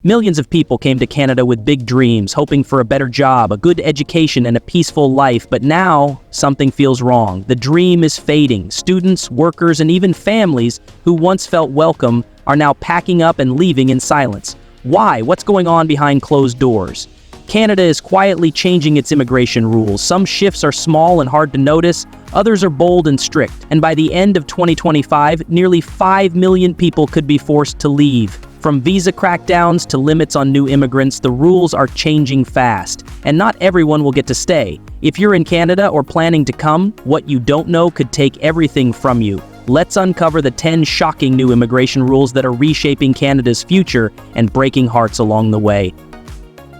Millions of people came to Canada with big dreams, hoping for a better job, a good education, and a peaceful life. But now, something feels wrong. The dream is fading. Students, workers, and even families who once felt welcome are now packing up and leaving in silence. Why? What's going on behind closed doors? Canada is quietly changing its immigration rules. Some shifts are small and hard to notice, others are bold and strict. And by the end of 2025, nearly 5 million people could be forced to leave. From visa crackdowns to limits on new immigrants, the rules are changing fast, and not everyone will get to stay. If you're in Canada or planning to come, what you don't know could take everything from you. Let's uncover the 10 shocking new immigration rules that are reshaping Canada's future and breaking hearts along the way.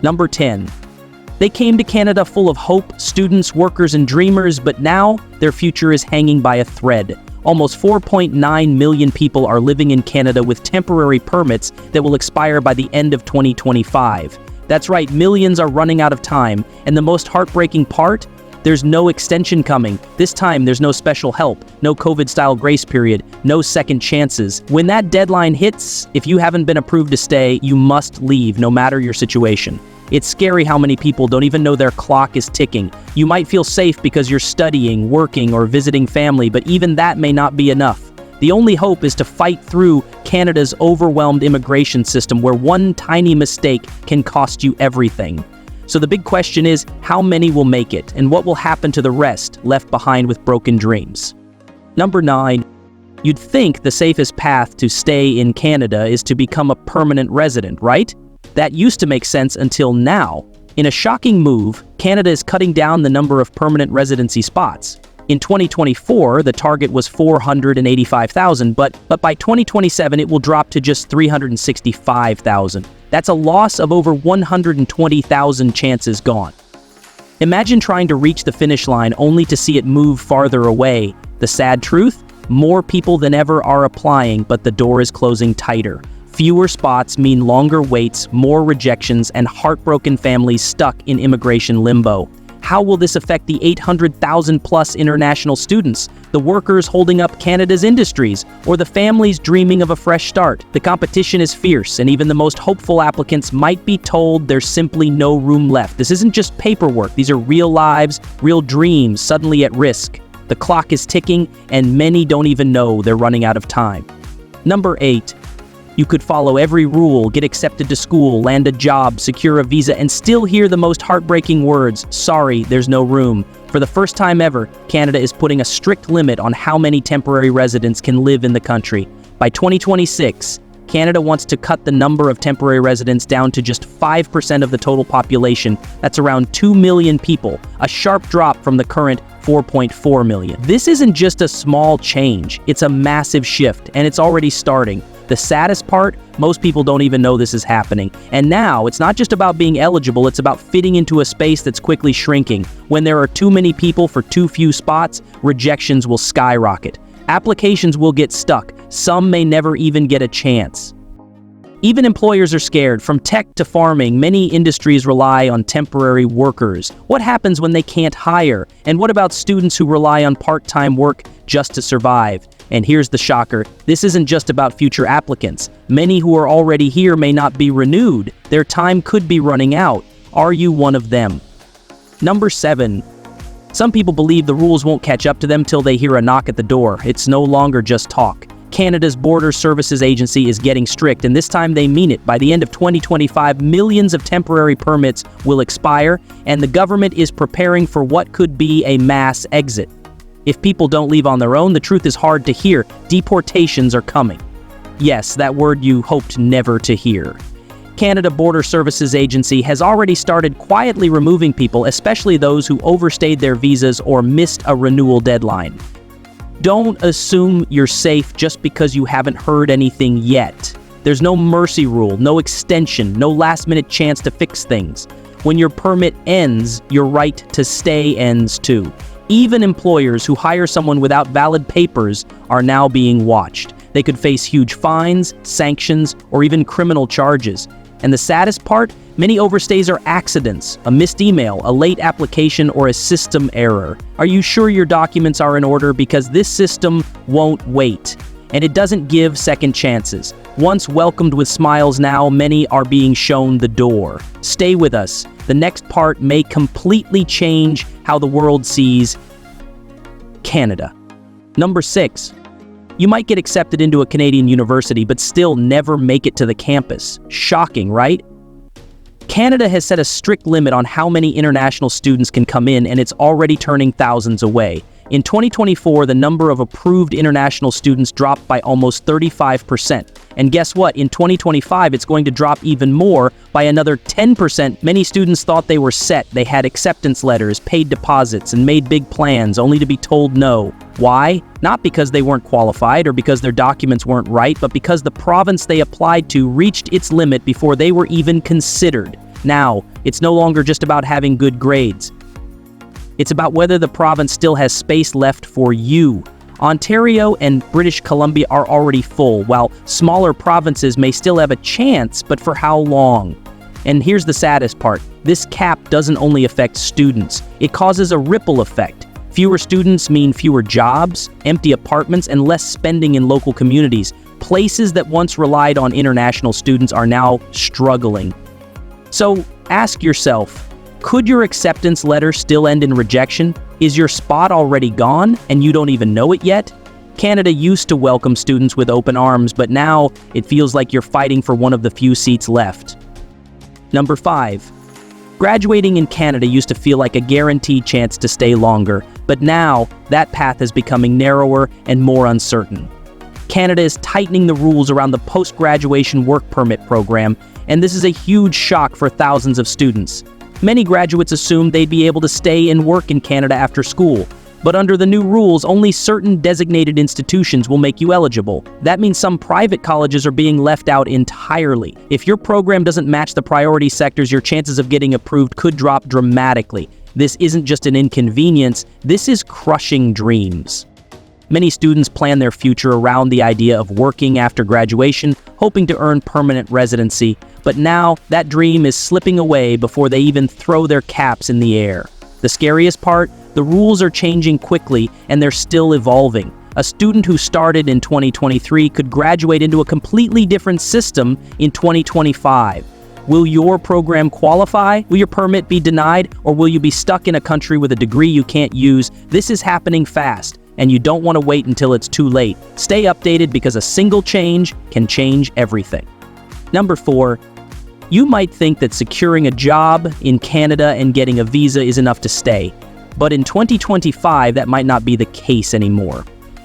Number 10. They came to Canada full of hope, students, workers, and dreamers, but now their future is hanging by a thread. Almost 4.9 million people are living in Canada with temporary permits that will expire by the end of 2025. That's right, millions are running out of time, and the most heartbreaking part? There's no extension coming. This time, there's no special help, no COVID-style grace period, no second chances. When that deadline hits, if you haven't been approved to stay, you must leave, no matter your situation. It's scary how many people don't even know their clock is ticking. You might feel safe because you're studying, working, or visiting family, but even that may not be enough. The only hope is to fight through Canada's overwhelmed immigration system, where one tiny mistake can cost you everything. So the big question is, how many will make it, and what will happen to the rest left behind with broken dreams? Number 9. You'd think the safest path to stay in Canada is to become a permanent resident, right? That used to make sense until now. In a shocking move, Canada is cutting down the number of permanent residency spots. In 2024, the target was 485,000, but by 2027, it will drop to just 365,000. That's a loss of over 120,000 chances gone. Imagine trying to reach the finish line only to see it move farther away. The sad truth? More people than ever are applying, but the door is closing tighter. Fewer spots mean longer waits, more rejections, and heartbroken families stuck in immigration limbo. How will this affect the 800,000 plus international students, the workers holding up Canada's industries, or the families dreaming of a fresh start? The competition is fierce, and even the most hopeful applicants might be told there's simply no room left. This isn't just paperwork. These are real lives, real dreams suddenly at risk. The clock is ticking, and many don't even know they're running out of time. Number 8. You could follow every rule, get accepted to school, land a job, secure a visa, and still hear the most heartbreaking words, "Sorry, there's no room." For the first time ever, Canada is putting a strict limit on how many temporary residents can live in the country. By 2026, Canada wants to cut the number of temporary residents down to just 5% of the total population. That's around 2 million people, a sharp drop from the current 4.4 million. This isn't just a small change, it's a massive shift, and it's already starting. The saddest part, most people don't even know this is happening. And now, it's not just about being eligible, it's about fitting into a space that's quickly shrinking. When there are too many people for too few spots, rejections will skyrocket. Applications will get stuck. Some may never even get a chance. Even employers are scared. From tech to farming, many industries rely on temporary workers. What happens when they can't hire? And what about students who rely on part-time work just to survive? And here's the shocker, this isn't just about future applicants. Many who are already here may not be renewed. Their time could be running out. Are you one of them? Number 7. Some people believe the rules won't catch up to them till they hear a knock at the door. It's no longer just talk. Canada's Border Services Agency is getting strict, and this time they mean it. By the end of 2025, millions of temporary permits will expire, and the government is preparing for what could be a mass exit. If people don't leave on their own, the truth is hard to hear. Deportations are coming. Yes, that word you hoped never to hear. Canada Border Services Agency has already started quietly removing people, especially those who overstayed their visas or missed a renewal deadline. Don't assume you're safe just because you haven't heard anything yet. There's no mercy rule, no extension, no last-minute chance to fix things. When your permit ends, your right to stay ends too. Even employers who hire someone without valid papers are now being watched. They could face huge fines, sanctions, or even criminal charges. And the saddest part, many overstays are accidents, a missed email, a late application, or a system error. Are you sure your documents are in order? Because this system won't wait. and it doesn't give second chances. Once welcomed with smiles, now many are being shown the door. Stay with us. The next part may completely change how the world sees Canada. Number 6. You might get accepted into a Canadian university, but still never make it to the campus. Shocking, right? Canada has set a strict limit on how many international students can come in, and it's already turning thousands away. In 2024, the number of approved international students dropped by almost 35%. And guess what? In 2025, it's going to drop even more by another 10%. Many students thought they were set. They had acceptance letters, paid deposits, and made big plans, only to be told no. Why? Not because they weren't qualified or because their documents weren't right, but because the province they applied to reached its limit before they were even considered. Now, it's no longer just about having good grades. It's about whether the province still has space left for you. Ontario and British Columbia are already full, while smaller provinces may still have a chance, but for how long? And here's the saddest part. This cap doesn't only affect students. It causes a ripple effect. Fewer students mean fewer jobs, empty apartments, and less spending in local communities. Places that once relied on international students are now struggling. So ask yourself, could your acceptance letter still end in rejection? Is your spot already gone and you don't even know it yet? Canada used to welcome students with open arms, but now it feels like you're fighting for one of the few seats left. Number 5. Graduating in Canada used to feel like a guaranteed chance to stay longer, but now that path is becoming narrower and more uncertain. Canada is tightening the rules around the Postgraduation work permit program, and this is a huge shock for thousands of students. Many graduates assumed they'd be able to stay and work in Canada after school, but under the new rules, only certain designated institutions will make you eligible. That means some private colleges are being left out entirely. If your program doesn't match the priority sectors, your chances of getting approved could drop dramatically. This isn't just an inconvenience, this is crushing dreams. Many students plan their future around the idea of working after graduation, hoping to earn permanent residency, but now that dream is slipping away before they even throw their caps in the air. The scariest part? The rules are changing quickly and they're still evolving. A student who started in 2023 could graduate into a completely different system in 2025. Will your program qualify? Will your permit be denied? Or will you be stuck in a country with a degree you can't use? This is happening fast, and you don't want to wait until it's too late. Stay updated because a single change can change everything. Number 4, you might think that securing a job in Canada and getting a visa is enough to stay. But in 2025, that might not be the case anymore.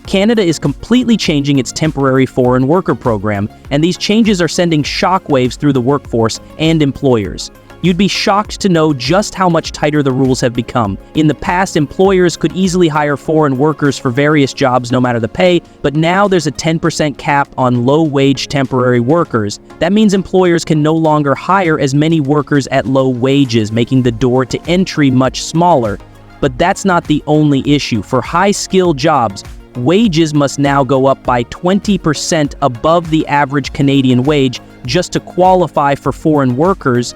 Canada is completely changing its temporary foreign worker program, and these changes are sending shockwaves through the workforce and employers. You'd be shocked to know just how much tighter the rules have become. In the past, employers could easily hire foreign workers for various jobs no matter the pay, but now there's a 10% cap on low-wage temporary workers. That means employers can no longer hire as many workers at low wages, making the door to entry much smaller. But that's not the only issue. For high-skilled jobs, wages must now go up by 20% above the average Canadian wage just to qualify for foreign workers.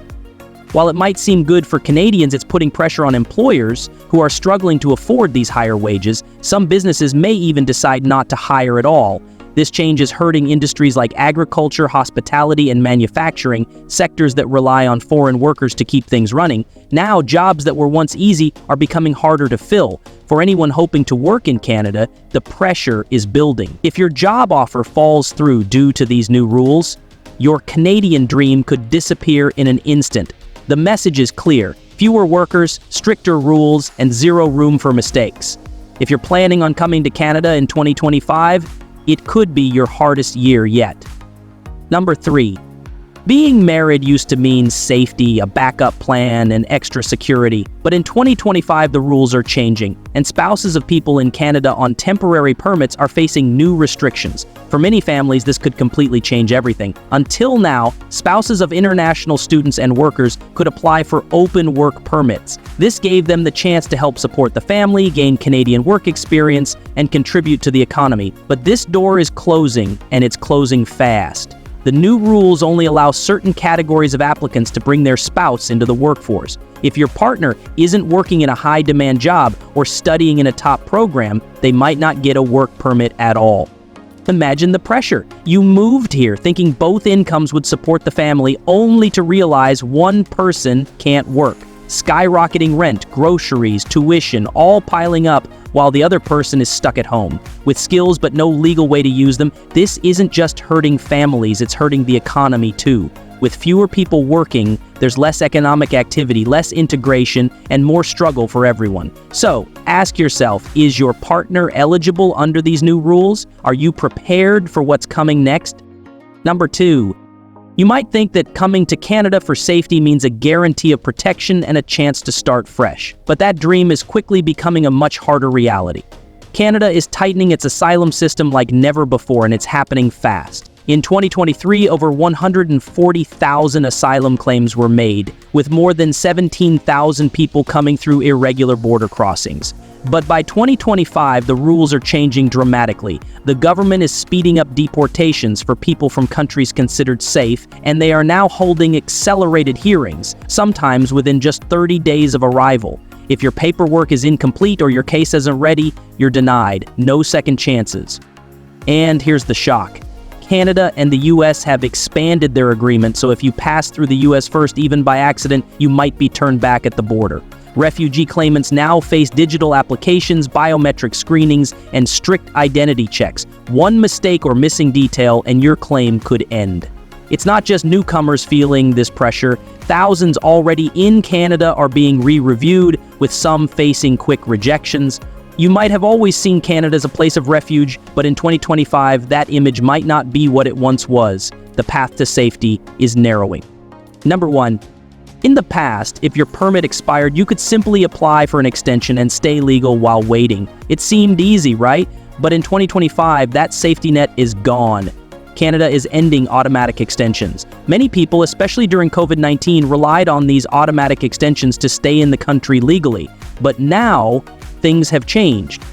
While it might seem good for Canadians, it's putting pressure on employers who are struggling to afford these higher wages. Some businesses may even decide not to hire at all. This change is hurting industries like agriculture, hospitality, and manufacturing, sectors that rely on foreign workers to keep things running. Now, jobs that were once easy are becoming harder to fill. For anyone hoping to work in Canada, the pressure is building. If your job offer falls through due to these new rules, your Canadian dream could disappear in an instant. The message is clear: fewer workers, stricter rules, and zero room for mistakes. If you're planning on coming to Canada in 2025, it could be your hardest year yet. Number 3. Being married used to mean safety, a backup plan, and extra security. But in 2025, the rules are changing, and spouses of people in Canada on temporary permits are facing new restrictions. For many families, this could completely change everything. Until now, spouses of international students and workers could apply for open work permits. This gave them the chance to help support the family, gain Canadian work experience, and contribute to the economy. But this door is closing, and it's closing fast. The new rules only allow certain categories of applicants to bring their spouse into the workforce. If your partner isn't working in a high-demand job or studying in a top program, they might not get a work permit at all. Imagine the pressure. You moved here thinking both incomes would support the family, only to realize one person can't work. Skyrocketing rent, groceries, tuition, all piling up while the other person is stuck at home. With skills but no legal way to use them, this isn't just hurting families, it's hurting the economy too. With fewer people working, there's less economic activity, less integration, and more struggle for everyone. So, ask yourself, is your partner eligible under these new rules? Are you prepared for what's coming next? Number 2. You might think that coming to Canada for safety means a guarantee of protection and a chance to start fresh. But that dream is quickly becoming a much harder reality. Canada is tightening its asylum system like never before, and it's happening fast. In 2023, over 140,000 asylum claims were made, with more than 17,000 people coming through irregular border crossings. But by 2025, the rules are changing dramatically. The government is speeding up deportations for people from countries considered safe, and they are now holding accelerated hearings, sometimes within just 30 days of arrival. If your paperwork is incomplete or your case isn't ready, you're denied. No second chances. And here's the shock. Canada and the US have expanded their agreement, so if you pass through the US first, even by accident, you might be turned back at the border. Refugee claimants now face digital applications, biometric screenings, and strict identity checks. One mistake or missing detail, and your claim could end. It's not just newcomers feeling this pressure. Thousands already in Canada are being re-reviewed, with some facing quick rejections. You might have always seen Canada as a place of refuge, but in 2025, that image might not be what it once was. The path to safety is narrowing. Number 1. In the past, if your permit expired, you could simply apply for an extension and stay legal while waiting. It seemed easy, right? But in 2025, that safety net is gone. Canada is ending automatic extensions. Many people, especially during COVID-19, relied on these automatic extensions to stay in the country legally. But now, things have changed.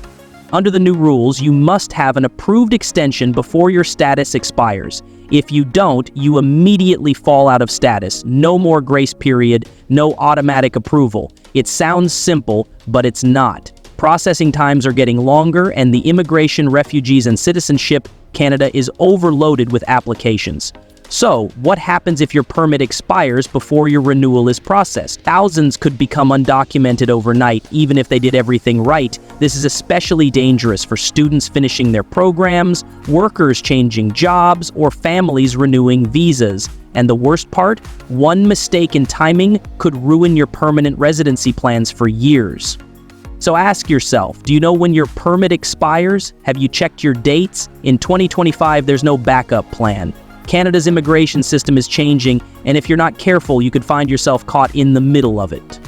Under the new rules, you must have an approved extension before your status expires. If you don't, you immediately fall out of status. No more grace period, no automatic approval. It sounds simple, but it's not. Processing times are getting longer, and the Immigration, Refugees, and Citizenship Canada is overloaded with applications. So, what happens if your permit expires before your renewal is processed? Thousands could become undocumented overnight, even if they did everything right. This is especially dangerous for students finishing their programs, workers changing jobs, or families renewing visas. And the worst part? One mistake in timing could ruin your permanent residency plans for years. So ask yourself, do you know when your permit expires? Have you checked your dates? In 2025, there's no backup plan. Canada's immigration system is changing, and if you're not careful, you could find yourself caught in the middle of it.